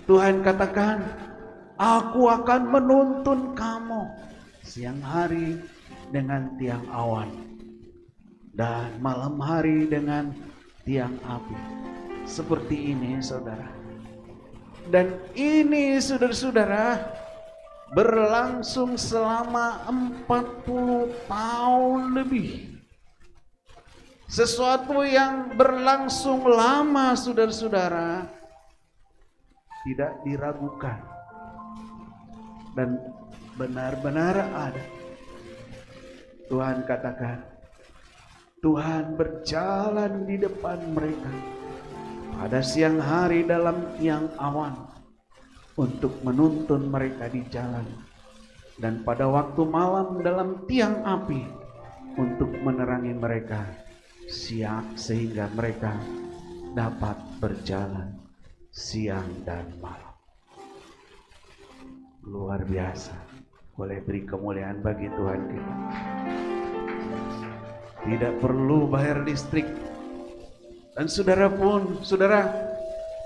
Tuhan katakan, aku akan menuntun kamu siang hari dengan tiang awan dan malam hari dengan tiang api. Seperti ini saudara. Dan ini saudara-saudara berlangsung selama 40 tahun lebih. Sesuatu yang berlangsung lama saudara-saudara tidak diragukan dan benar-benar ada. Tuhan katakan, Tuhan berjalan di depan mereka pada siang hari dalam tiang awan untuk menuntun mereka di jalan, dan pada waktu malam dalam tiang api untuk menerangi mereka siang, sehingga mereka dapat berjalan siang dan malam. Luar biasa. Boleh beri kemuliaan bagi Tuhan kita. Tidak perlu bayar listrik. Dan saudara,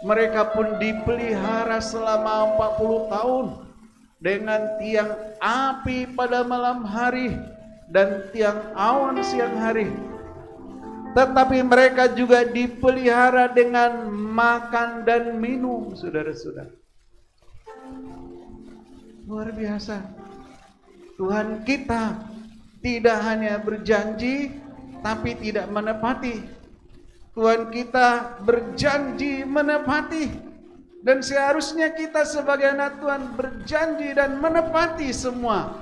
mereka pun dipelihara selama 40 tahun dengan tiang api pada malam hari dan tiang awan siang hari. Tetapi mereka juga dipelihara dengan makan dan minum, saudara-saudara. Luar biasa. Tuhan kita tidak hanya berjanji, tapi tidak menepati. Tuhan kita berjanji menepati. Dan seharusnya kita sebagai anak Tuhan berjanji dan menepati semua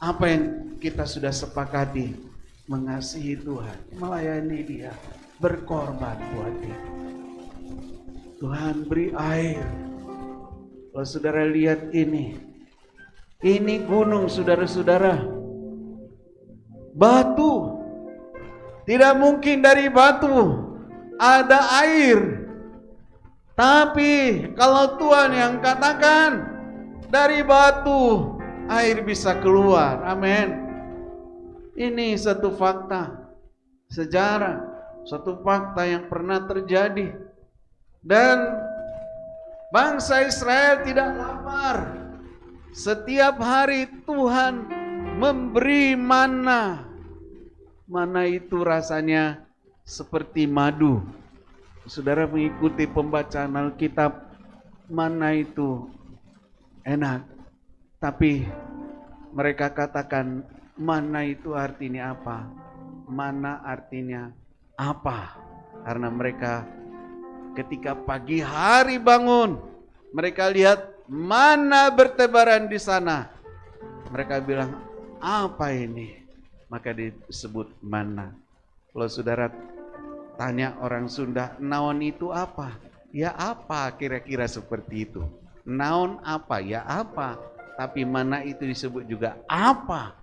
apa yang kita sudah sepakati. Mengasihi Tuhan, melayani Dia, berkorban buat Dia. Tuhan beri air. Kalau saudara lihat ini gunung saudara-saudara, batu. Tidak mungkin dari batu ada air. Tapi kalau Tuhan yang katakan, dari batu air bisa keluar. Amin. Ini satu fakta sejarah, satu fakta yang pernah terjadi. Dan bangsa Israel tidak lapar. Setiap hari Tuhan memberi mana. Mana itu rasanya seperti madu. Saudara mengikuti pembacaan Alkitab, mana itu enak. Tapi mereka katakan, mana itu artinya apa? Mana artinya apa? Karena mereka ketika pagi hari bangun, mereka lihat mana bertebaran di sana. Mereka bilang, apa ini? Maka disebut mana. Kalau saudara tanya orang Sunda, naon itu apa? Ya apa kira-kira seperti itu. Naon apa? Ya apa. Tapi mana itu disebut juga apa?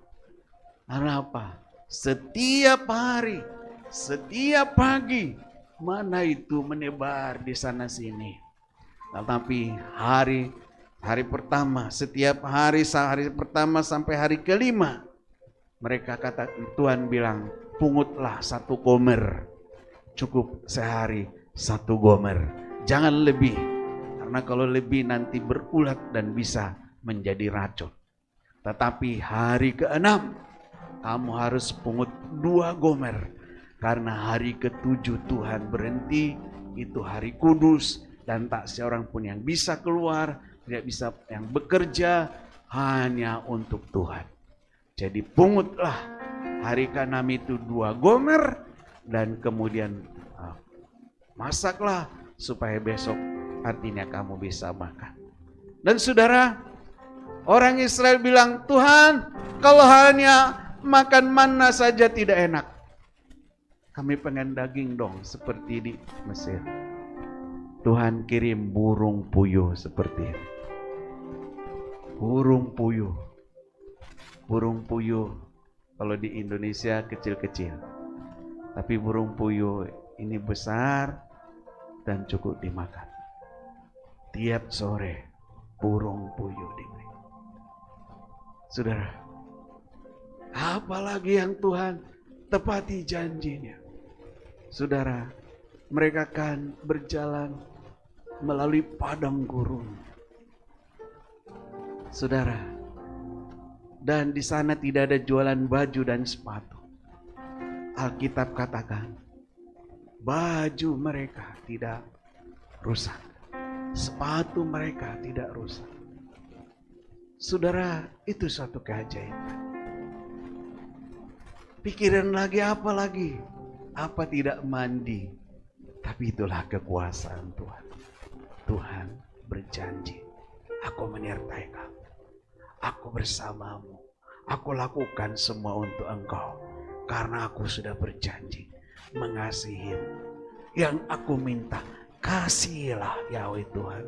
Karena apa? Setiap hari, setiap pagi, mana itu menebar di sana sini. Tetapi hari pertama, setiap hari pertama sampai hari kelima, mereka kata, Tuhan bilang, pungutlah 1 gomer. Cukup sehari 1 gomer. Jangan lebih. Karena kalau lebih nanti berulat dan bisa menjadi racun. Tetapi hari ke-6, kamu harus pungut 2 gomer. Karena hari ke-7 Tuhan berhenti, itu hari kudus. Dan tak seorang pun yang bisa keluar, tidak bisa yang bekerja, hanya untuk Tuhan. Jadi pungutlah hari ke-6 itu 2 gomer. Dan kemudian masaklah supaya besok artinya kamu bisa makan. Dan saudara, orang Israel bilang, Tuhan, kalau hanya makan manna saja tidak enak. Kami pengen daging dong seperti di Mesir. Tuhan kirim burung puyuh seperti ini. Burung puyuh. Burung puyuh kalau di Indonesia kecil-kecil. Tapi burung puyuh ini besar dan cukup dimakan. Tiap sore burung puyuh diberi. Saudara, apalagi yang Tuhan tepati janjinya. Saudara, mereka akan berjalan melalui padang gurun. Saudara, dan di sana tidak ada jualan baju dan sepatu. Alkitab katakan, baju mereka tidak rusak, sepatu mereka tidak rusak. Saudara, itu suatu keajaiban. Pikiran lagi apa lagi? Apa tidak mandi? Tapi itulah kekuasaan Tuhan. Tuhan berjanji, aku menyertai kamu, aku bersamamu, aku lakukan semua untuk engkau, karena aku sudah berjanji mengasihimu. Yang aku minta, kasihilah Yahweh Tuhan,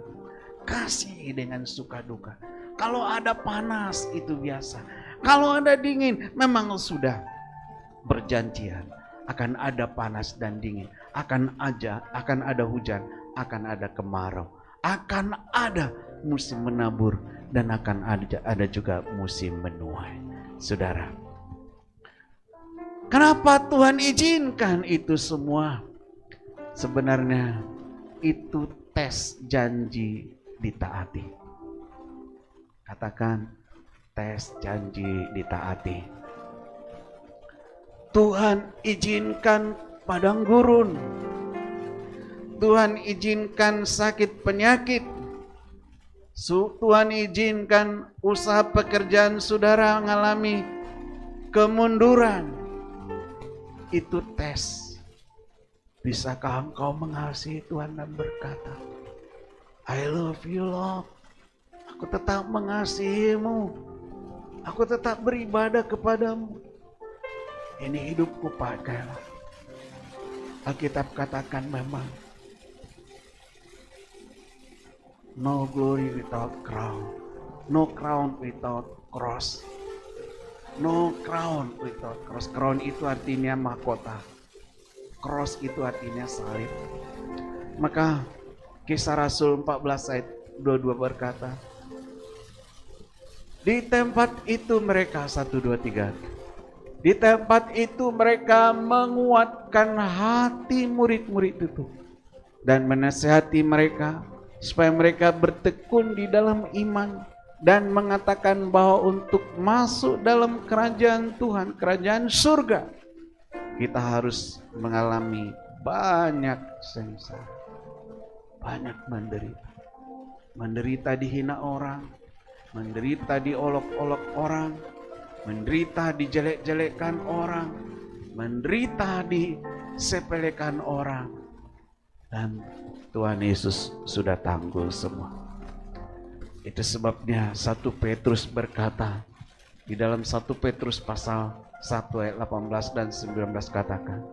kasih dengan suka duka. Kalau ada panas itu biasa, kalau ada dingin memang sudah berjanjian akan ada panas dan dingin, akan ada hujan, akan ada kemarau, akan ada musim menabur, dan akan ada juga musim menuai. Saudara, kenapa Tuhan izinkan itu semua? Sebenarnya itu tes janji ditaati. Katakan, tes janji ditaati. Tuhan izinkan padang gurun, Tuhan izinkan sakit penyakit, Tuhan izinkan usaha pekerjaan saudara mengalami kemunduran. Itu tes. Bisakah engkau mengasihi Tuhan dan berkata, I love you Lord, aku tetap mengasihimu, aku tetap beribadah kepadamu. Ini hidupku pakailah. Alkitab katakan memang no glory without crown, no crown without cross, no crown without cross. Crown itu artinya mahkota, cross itu artinya salib. Maka Kisah Rasul 14 ayat 22 berkata, di tempat itu mereka 1, 2, 3. Di tempat itu mereka menguatkan hati murid-murid itu dan menasihati mereka supaya mereka bertekun di dalam iman dan mengatakan bahwa untuk masuk dalam kerajaan Tuhan, kerajaan surga, kita harus mengalami banyak sengsara, banyak menderita. Menderita dihina orang, menderita diolok-olok orang, menderita dijelek-jelekkan orang, menderita disepelekan orang. Dan Tuhan Yesus sudah tanggul semua. Itu sebabnya 1 Petrus berkata, di dalam 1 Petrus pasal 1 ayat 18 dan 19 katakan,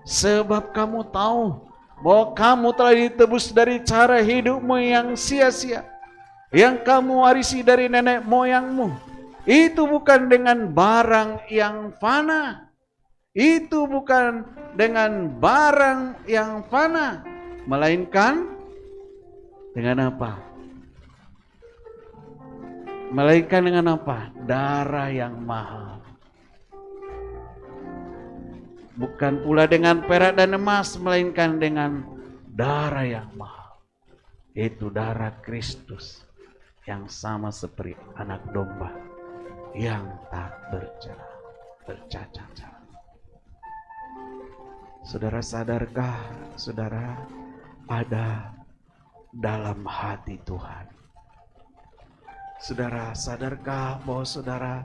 sebab kamu tahu bahwa kamu telah ditebus dari cara hidupmu yang sia-sia, yang kamu warisi dari nenek moyangmu. Itu bukan dengan barang yang fana. Itu bukan dengan barang yang fana, melainkan dengan apa? Melainkan dengan apa? Darah yang mahal. Bukan pula dengan perak dan emas, melainkan dengan darah yang mahal. Itu darah Kristus yang sama seperti anak domba yang tak bercacat. Saudara sadarkah, saudara, ada dalam hati Tuhan? Saudara sadarkah bahwa saudara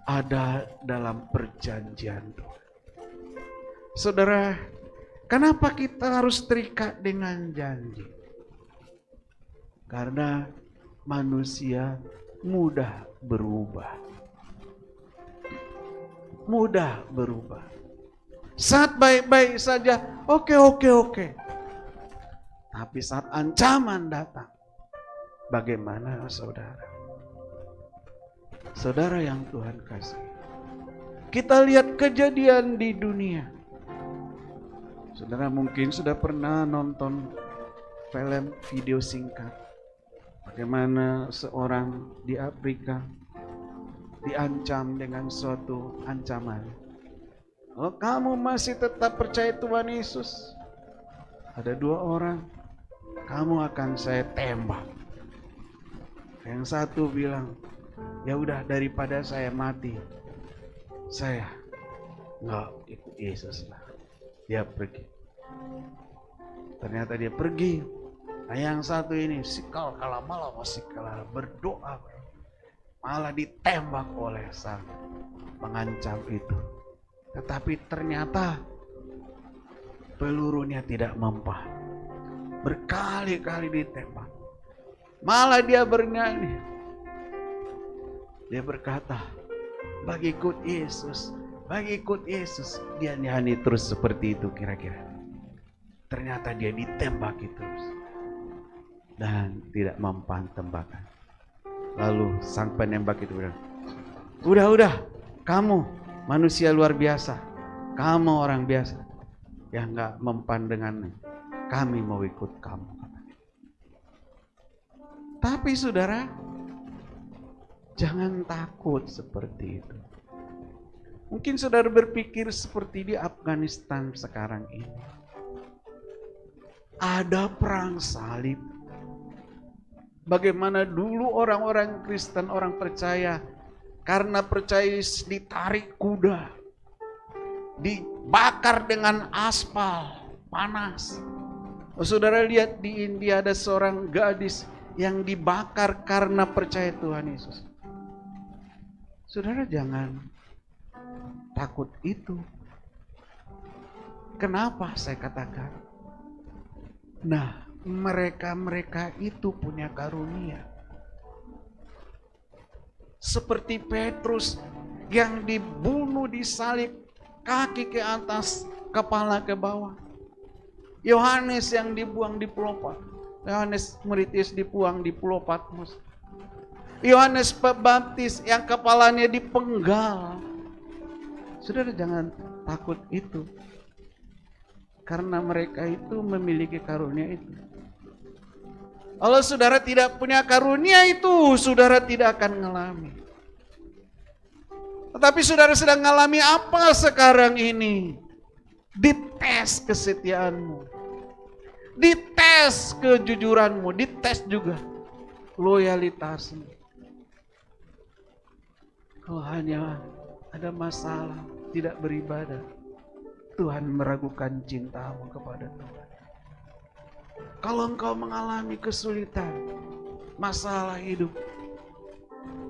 ada dalam perjanjian Tuhan? Saudara, kenapa kita harus terikat dengan janji? Karena manusia mudah berubah. Mudah berubah. Saat baik-baik saja, oke. Tapi saat ancaman datang, bagaimana saudara? Saudara yang Tuhan kasih, kita lihat kejadian di dunia. Saudara mungkin sudah pernah nonton film video singkat, bagaimana seorang di Afrika diancam dengan suatu ancaman. Kalau kamu masih tetap percaya Tuhan Yesus, ada 2 orang kamu akan saya tembak. Yang satu bilang, ya udah daripada saya mati, saya nggak ikut Yesus lah. Dia pergi. Ternyata dia pergi. Nah yang satu ini sikal kalah malah masih kalah berdoa, malah ditembak oleh sang pengancam itu. Tetapi ternyata pelurunya tidak mempan. Berkali-kali ditembak. Malah dia bernyanyi. Dia berkata, bagi ikut Yesus, bagi ikut Yesus. Dia nyanyi terus seperti itu kira-kira. Ternyata dia ditembaki terus. Dan tidak mempan tembakan. Lalu sang penembak itu bilang, udah, kamu manusia luar biasa. Kamu orang biasa yang gak mempan dengannya. Kami mau ikut kamu. Tapi saudara, jangan takut seperti itu. Mungkin saudara berpikir seperti di Afghanistan sekarang ini. Ada perang salib. Bagaimana dulu orang-orang Kristen, orang percaya, karena percaya ditarik kuda, dibakar dengan aspal panas. Saudara lihat di India ada seorang gadis yang dibakar karena percaya Tuhan Yesus. Saudara jangan takut itu. Kenapa saya katakan? Nah, mereka itu punya karunia. Seperti Petrus yang dibunuh disalib, kaki ke atas, kepala ke bawah. Yohanes yang dibuang di Pulau Patmos. Yohanes murid Yesus dibuang di Pulau Patmos. Yohanes Pembaptis yang kepalanya dipenggal. Saudara jangan takut itu. Karena mereka itu memiliki karunia itu. Kalau saudara tidak punya karunia itu, saudara tidak akan mengalami. Tetapi saudara sedang mengalami apa sekarang ini? Dites kesetiaanmu. Dites kejujuranmu. Dites juga loyalitasmu. Kalau hanya ada masalah, tidak beribadah, Tuhan meragukan cintamu kepada Tuhan. Kalau engkau mengalami kesulitan, masalah hidup,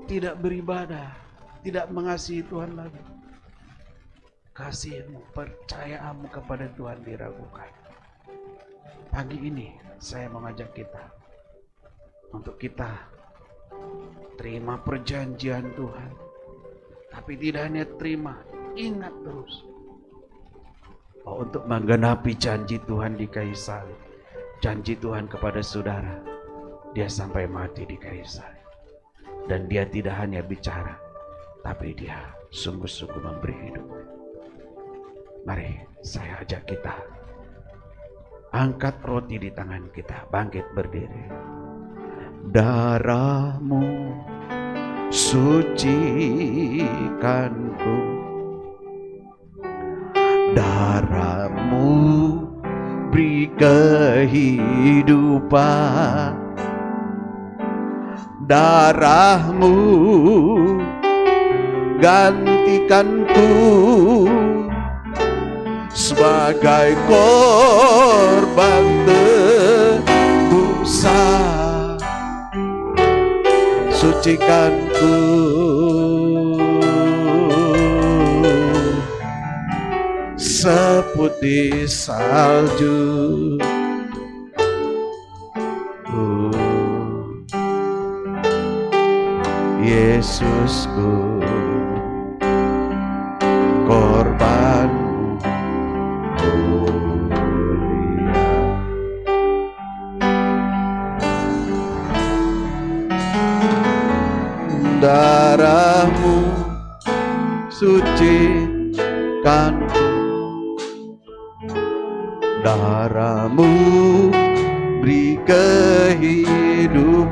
tidak beribadah, tidak mengasihi Tuhan lagi, kasihmu, percayaanmu kepada Tuhan diragukan. Pagi ini saya mengajak kita untuk kita terima perjanjian Tuhan. Tapi tidak hanya terima, ingat terus bahwa untuk menggenapi janji Tuhan di kayu salib, janji Tuhan kepada saudara, dia sampai mati di kayu salib. Dan dia tidak hanya bicara, tapi dia sungguh-sungguh memberi hidup. Mari saya ajak kita, angkat roti di tangan kita, bangkit berdiri. Darahmu sucikanku, darahmu beri kehidupan, darahmu gantikanku sebagai korban tebusan. Sucikanku seputih salju. Yesusku, korbanmu mulia. Darahmu sucikanku, darahmu beri kehidupan,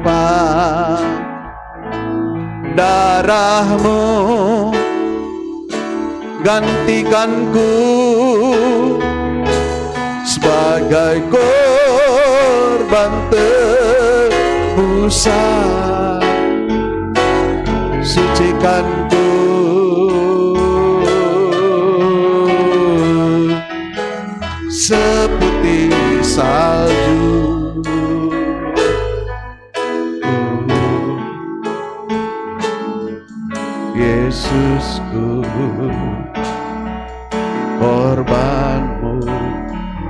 darahmu gantikanku sebagai korban korban tebusan, sucikanku seputih salju. Yesusku, korbanmu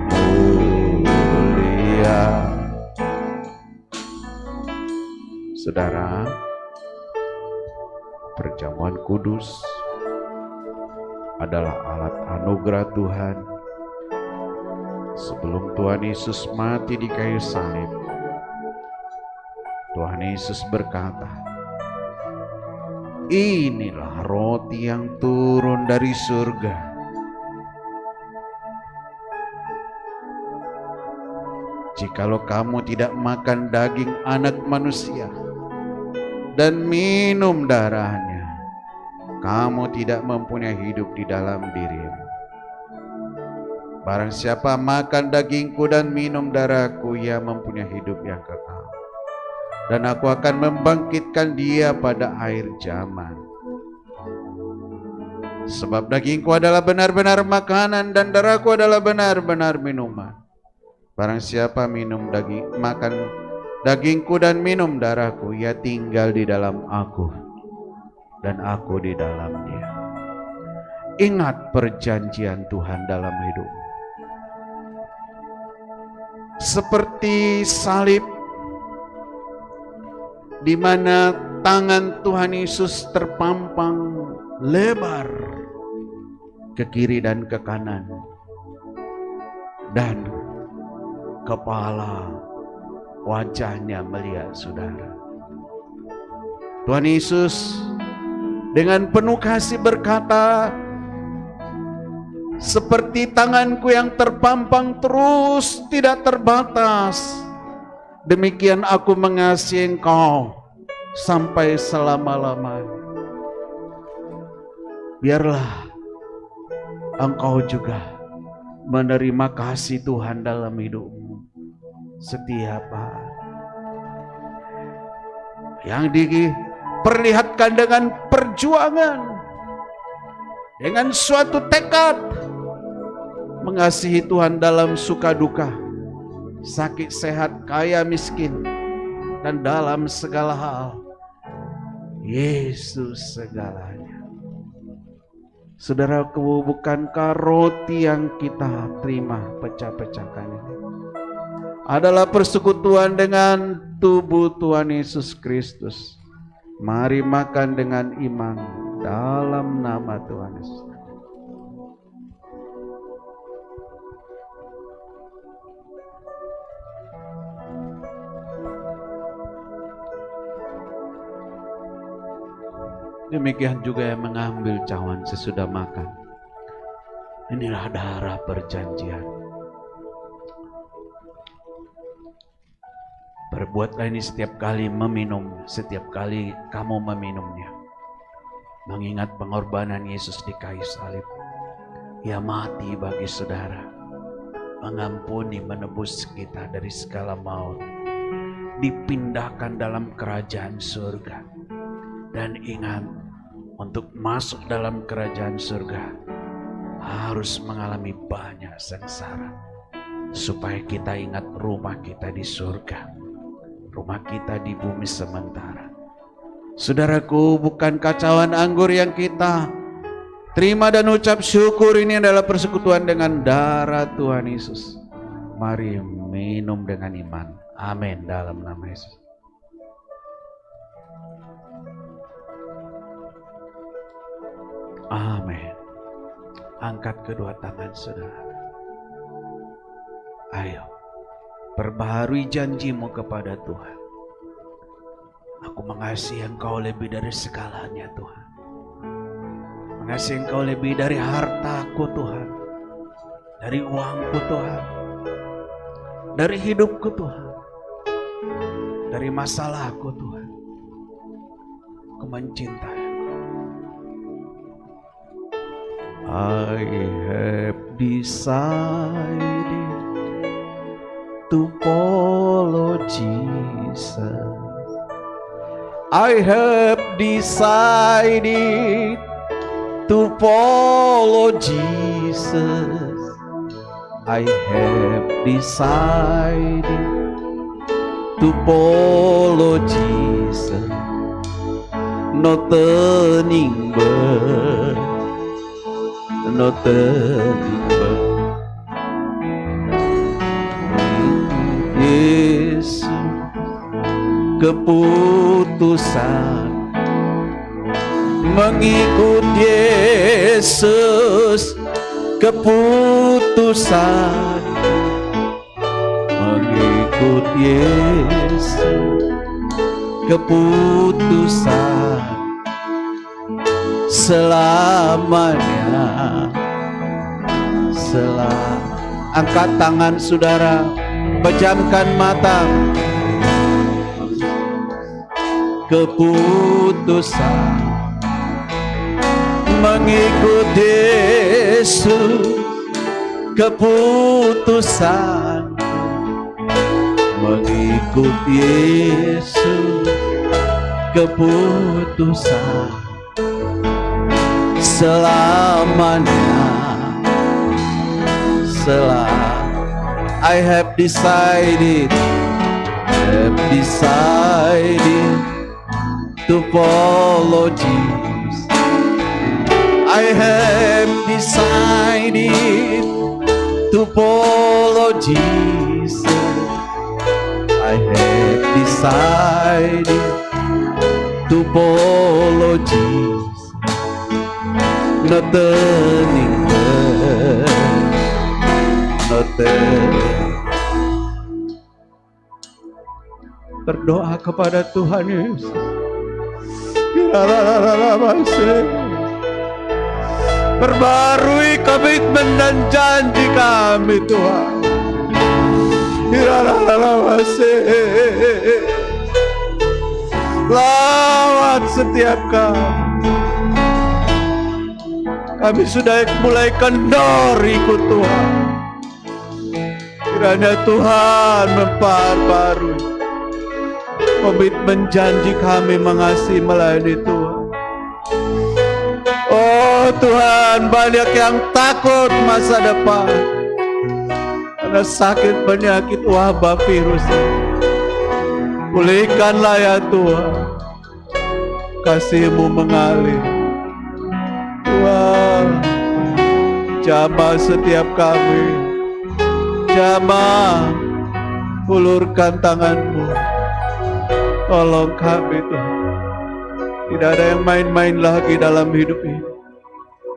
mulia. Saudara, perjamuan kudus adalah alat anugerah Tuhan. Sebelum Tuhan Yesus mati di kayu salib, Tuhan Yesus berkata, inilah roti yang turun dari surga. Jikalau kamu tidak makan daging anak manusia dan minum darahnya, kamu tidak mempunyai hidup di dalam dirimu. Barang siapa makan dagingku dan minum darahku, ia mempunyai hidup yang kekal. Dan aku akan membangkitkan dia pada akhir zaman. Sebab dagingku adalah benar-benar makanan dan darahku adalah benar-benar minuman. Barang siapa makan dagingku dan minum darahku, ia tinggal di dalam aku dan aku di dalam dia. Ingat perjanjian Tuhan dalam hidup. Seperti salib, di mana tangan Tuhan Yesus terpampang lebar ke kiri dan ke kanan, dan kepala wajahnya melihat saudara. Tuhan Yesus dengan penuh kasih berkata, seperti tanganku yang terpampang terus tidak terbatas, demikian aku mengasihi engkau sampai selama-lamanya. Biarlah engkau juga menerima kasih Tuhan dalam hidupmu setiap hari, yang diperlihatkan dengan perjuangan, dengan suatu tekad mengasihi Tuhan dalam suka duka, sakit sehat, kaya miskin, dan dalam segala hal Yesus segalanya. Saudaraku, bukankah roti yang kita terima pecah-pecahkan ini adalah persekutuan dengan tubuh Tuhan Yesus Kristus? Mari makan dengan iman dalam nama Tuhan Yesus. Demikian juga yang mengambil cawan sesudah makan. Inilah darah perjanjian. Perbuatlah ini setiap kali meminum, setiap kali kamu meminumnya, mengingat pengorbanan Yesus di kayu salib. Ia mati bagi saudara, mengampuni, menebus kita dari segala maut, dipindahkan dalam kerajaan surga. Dan ingat, untuk masuk dalam kerajaan surga harus mengalami banyak sengsara, supaya kita ingat rumah kita di surga, rumah kita di bumi sementara. Saudaraku, bukan kacauan anggur yang kita terima dan ucap syukur, ini adalah persekutuan dengan darah Tuhan Yesus. Mari minum dengan iman. Amin, dalam nama Yesus. Amin. Angkat kedua tangan saudara. Ayo, perbaharui janjimu kepada Tuhan. Aku mengasihi engkau lebih dari segalanya Tuhan. Mengasihi engkau lebih dari hartaku Tuhan, dari uangku Tuhan, dari hidupku Tuhan, dari masalahku Tuhan. Aku mencintai. I have decided to follow Jesus. I have decided to follow Jesus. I have decided to follow Jesus. No turning back, no turning back. Yesus, keputusan mengikut Yesus, keputusan mengikut Yesus, keputusan selamanya. Angkat tangan saudara, pejamkan mata. Keputusan mengikut Yesus, keputusan mengikut Yesus, keputusan selamanya. I have decided to follow Jesus. I have decided to follow Jesus. I have decided to follow Jesus. No turning back, no turning. Berdoa kepada Tuhan Yesus. Perbarui komitmen dan janji kami Tuhan. Lawat setiap kami. Kami sudah mulai kendor ikut Tuhan. Kiranya Tuhan memperbarui komitmen janji kami mengasihi melayani Tuhan. Oh Tuhan, banyak yang takut masa depan karena sakit penyakit wabah virus ini. Pulihkanlah ya Tuhan, kasih-Mu mengalir. Tuhan, jamah setiap kami, jamah, ulurkan tangan-Mu. Tolong kami Tuhan. Tidak ada yang main-main lagi dalam hidup ini.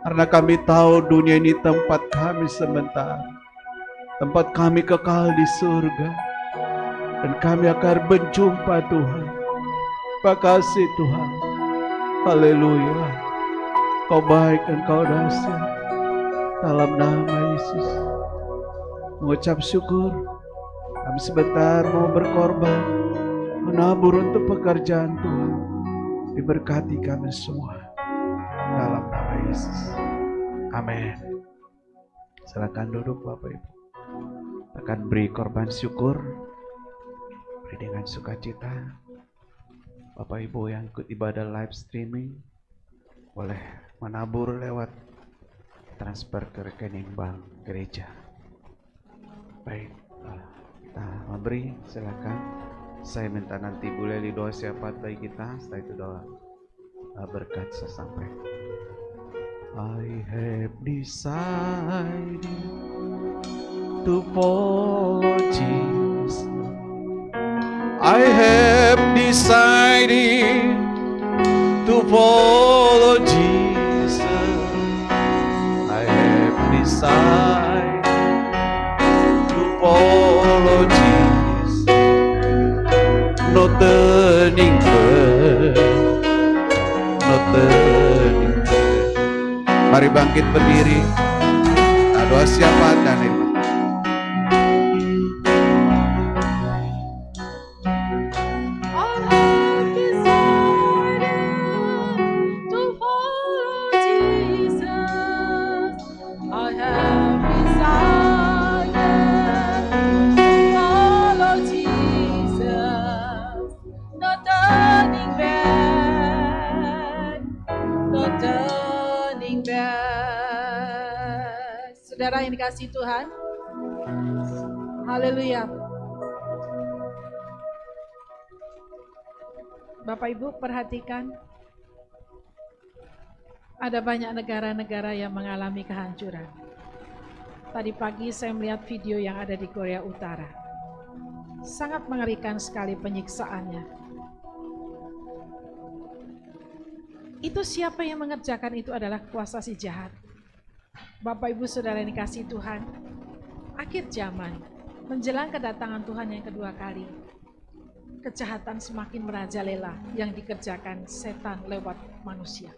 Karena kami tahu dunia ini tempat kami sementara. Tempat kami kekal di surga. Dan kami akan berjumpa Tuhan. Terima kasih Tuhan. Haleluya. Kau baik dan Kau dahsyat. Dalam nama Yesus. Mengucap syukur. Kami sebentar mau berkorban. Menabur untuk pekerjaan Tuhan. Diberkati kami semua dalam nama Yesus. Amin. Silakan duduk Bapak Ibu. Akan beri korban syukur, beri dengan sukacita. Bapak Ibu yang ikut ibadah live streaming boleh menabur lewat transfer ke rekening bank gereja. Baik, kita memberi, silakan. Saya minta nanti Bu Leli doa syafaat bagi kita. Setelah itu doa berkat sesampai. I have decided to follow Jesus. I have decided to follow Jesus. I have decided to follow Jesus. No turning back, no turning back. Mari bangkit berdiri. Doa syafaat dan itu. saudara yang dikasihi Tuhan. Haleluya. Bapak Ibu perhatikan, ada banyak negara-negara yang mengalami kehancuran. Tadi pagi saya melihat video yang ada di Korea Utara. Sangat mengerikan sekali penyiksaannya. Itu siapa yang mengerjakan itu adalah kuasa si jahat. Bapak Ibu Saudara yang dikasihi Tuhan, akhir zaman, menjelang kedatangan Tuhan yang kedua kali, kejahatan semakin merajalela yang dikerjakan setan lewat manusia.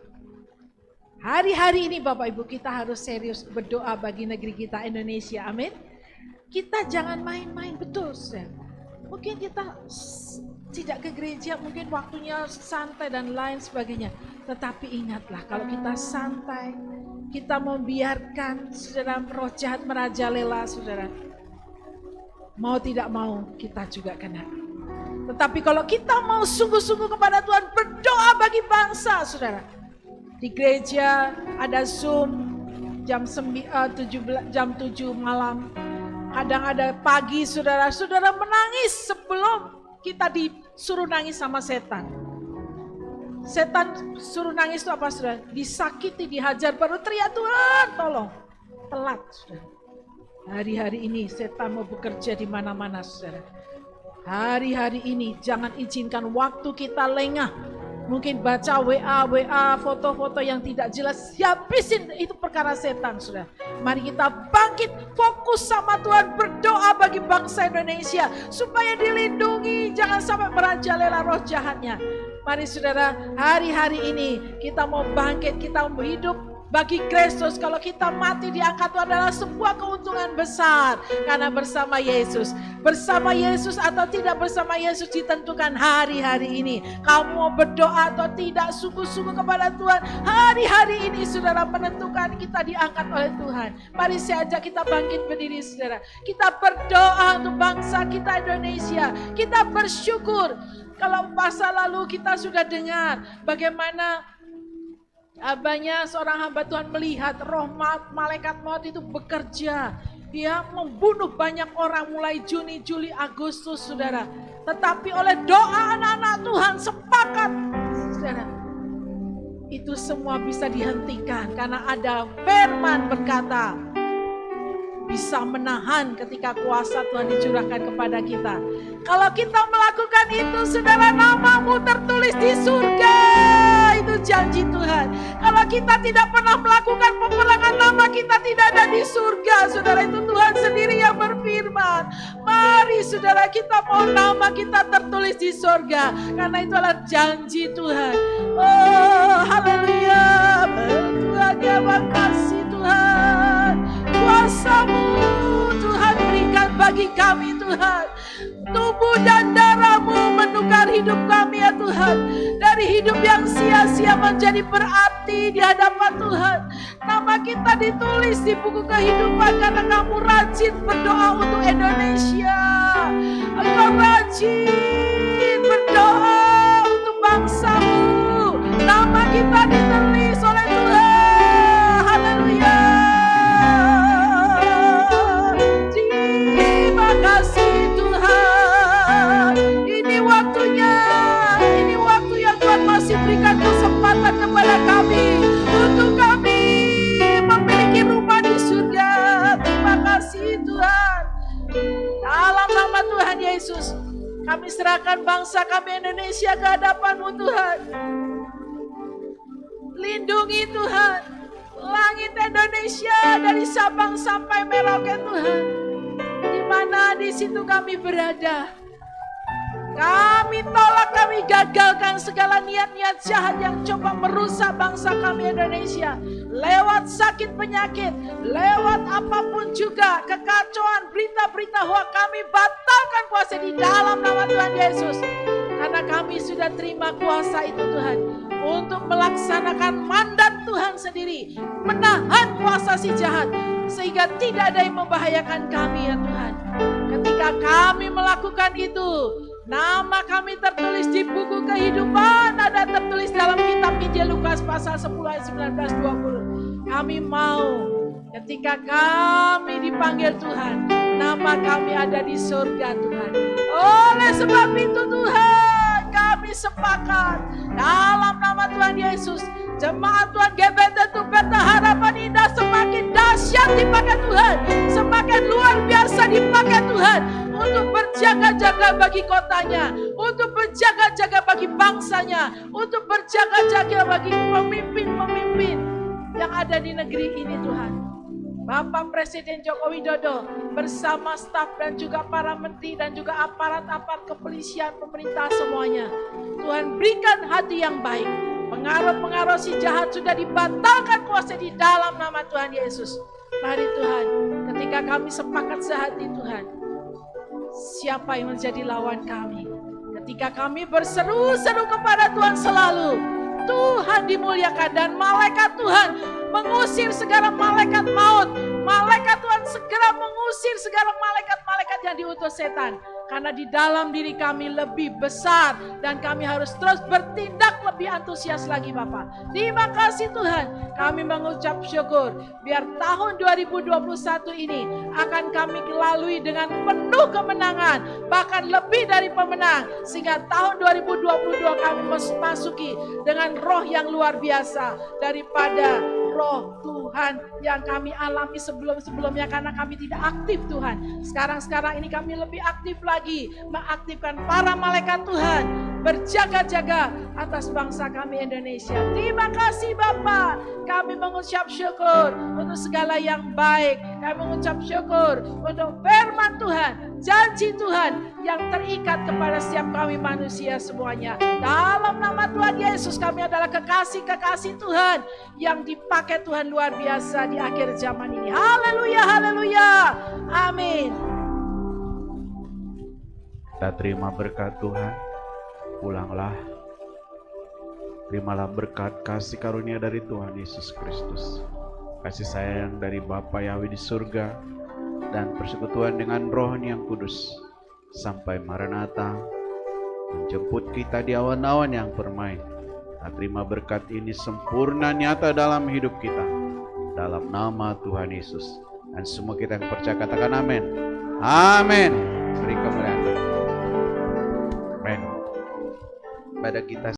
Hari-hari ini Bapak Ibu kita harus serius berdoa bagi negeri kita Indonesia, amin. Kita jangan main-main, betul saudara. Mungkin kita tidak ke gereja, mungkin waktunya santai dan lain sebagainya. Tetapi ingatlah kalau kita santai, kita membiarkan saudara roh jahat merajalela saudara. Mau tidak mau kita juga kena. Tetapi kalau kita mau sungguh-sungguh kepada Tuhan, berdoa bagi bangsa saudara. Di gereja ada Zoom jam 7 malam. Kadang ada pagi saudara-saudara menangis sebelum kita disuruh nangis sama setan. Setan suruh nangis itu apa saudara? Disakiti, dihajar, baru teriak Tuhan tolong. Telat saudara. Hari-hari ini setan mau bekerja di mana-mana saudara. Hari-hari ini jangan izinkan waktu kita lengah. Mungkin baca WA, foto-foto yang tidak jelas. Habisin itu perkara setan saudara. Mari kita bangkit, fokus sama Tuhan, berdoa bagi bangsa Indonesia. Supaya dilindungi, jangan sampai merajalela roh jahatnya. Mari saudara, hari-hari ini kita mau bangkit, kita mau hidup bagi Kristus. Kalau kita mati diangkat itu adalah sebuah keuntungan besar. Karena bersama Yesus. Bersama Yesus atau tidak bersama Yesus ditentukan hari-hari ini. Kamu mau berdoa atau tidak sungguh-sungguh kepada Tuhan. Hari-hari ini saudara menentukan kita diangkat oleh Tuhan. Mari saya ajak kita bangkit berdiri saudara. Kita berdoa untuk bangsa kita Indonesia. Kita bersyukur. Kalau masa lalu kita sudah dengar bagaimana banyak seorang hamba Tuhan melihat roh malaikat maut itu bekerja. Dia membunuh banyak orang mulai Juni, Juli, Agustus saudara. Tetapi oleh doa anak-anak Tuhan sepakat saudara. Itu semua bisa dihentikan karena ada firman berkata. Bisa menahan ketika kuasa Tuhan dicurahkan kepada kita. Kalau kita melakukan itu, saudara, namamu tertulis di surga. Itu janji Tuhan. Kalau kita tidak pernah melakukan peperangan, nama kita tidak ada di surga. Saudara, itu Tuhan sendiri yang berfirman. Mari saudara, kita mau nama kita tertulis di surga. Karena itu adalah janji Tuhan. Oh, haleluya. Tuhan, terima kasih Tuhan. Kuasa-Mu Tuhan berikan bagi kami Tuhan. Tubuh dan darah-Mu menukar hidup kami ya Tuhan. Dari hidup yang sia-sia menjadi berarti di hadapan Tuhan. Nama kita ditulis di buku kehidupan karena kamu rajin berdoa untuk Indonesia. Engkau rajin berdoa untuk bangsa-Mu. Nama kita ditulis oleh Tuhan. Haleluya. Berikan kesempatan kepada kami untuk kami memiliki rumah di surga. Terima kasih Tuhan. Dalam nama Tuhan Yesus, kami serahkan bangsa kami Indonesia ke hadapan-Mu Tuhan. Lindungi Tuhan langit Indonesia dari Sabang sampai Merauke Tuhan. Di mana di situ kami berada. Kami tolak, kami gagalkan segala niat-niat jahat yang coba merusak bangsa kami Indonesia. Lewat sakit penyakit, lewat apapun juga, kekacauan, berita-berita hoax kami batalkan kuasa di dalam nama Tuhan Yesus. Karena kami sudah terima kuasa itu Tuhan. Untuk melaksanakan mandat Tuhan sendiri. Menahan kuasa si jahat. Sehingga tidak ada yang membahayakan kami ya Tuhan. Ketika kami melakukan itu, nama kami tertulis di buku kehidupan, ada tertulis dalam kitab Injil Lukas pasal 10 ayat 19-20. Kami mau Ketika kami dipanggil Tuhan, nama kami ada di surga Tuhan. Oleh sebab itu Tuhan, kami sepakat dalam nama Tuhan Yesus, jemaat Tuhan GBT Tupeta Harapan Indah semakin dahsyat dipakai Tuhan, semakin luar biasa dipakai Tuhan, untuk berjaga-jaga bagi kotanya, untuk berjaga-jaga bagi bangsanya, untuk berjaga-jaga bagi pemimpin-pemimpin yang ada di negeri ini Tuhan. Bapak Presiden Joko Widodo bersama staf dan juga para menteri dan juga aparat-aparat kepolisian pemerintah semuanya. Tuhan berikan hati yang baik. Pengaruh-pengaruh si jahat sudah dibatalkan kuasa di dalam nama Tuhan Yesus. Mari Tuhan, ketika kami sepakat sehati Tuhan, siapa yang menjadi lawan kami? Ketika kami berseru-seru kepada Tuhan selalu, Tuhan dimuliakan dan malaikat Tuhan mengusir segala malaikat maut. Malaikat Tuhan segera mengusir segala malaikat-malaikat yang diutus setan. Karena di dalam diri kami lebih besar dan kami harus terus bertindak lebih antusias lagi Bapak. Terima kasih Tuhan, kami mengucap syukur. Biar tahun 2021 ini akan kami lalui dengan penuh kemenangan, bahkan lebih dari pemenang. Sehingga tahun 2022 kami masuki dengan roh yang luar biasa daripada roh Tuhan yang kami alami sebelum-sebelumnya, karena kami tidak aktif Tuhan. Sekarang ini kami lebih aktif lagi, mengaktifkan para malaikat Tuhan berjaga-jaga atas bangsa kami Indonesia. Terima kasih Bapak, kami mengucap syukur untuk segala yang baik. Kami mengucap syukur untuk firman Tuhan, janji Tuhan yang terikat kepada setiap kami manusia semuanya. Dalam nama Tuhan Yesus, kami adalah kekasih-kekasih Tuhan yang dipakai Tuhan luar biasa di akhir zaman ini. Haleluya, haleluya. Amin. Kita terima berkat Tuhan. Pulanglah. Terimalah berkat kasih karunia dari Tuhan Yesus Kristus, kasih sayang dari Bapa Yahweh di surga, dan persekutuan dengan Roh yang kudus sampai Maranatha menjemput kita di awan-awan yang permai. Kita terima berkat ini sempurna nyata dalam hidup kita, dalam nama Tuhan Yesus. Dan semua kita yang percaya katakan amin. Amin. Beri kemuliaan. Amin. Pada kita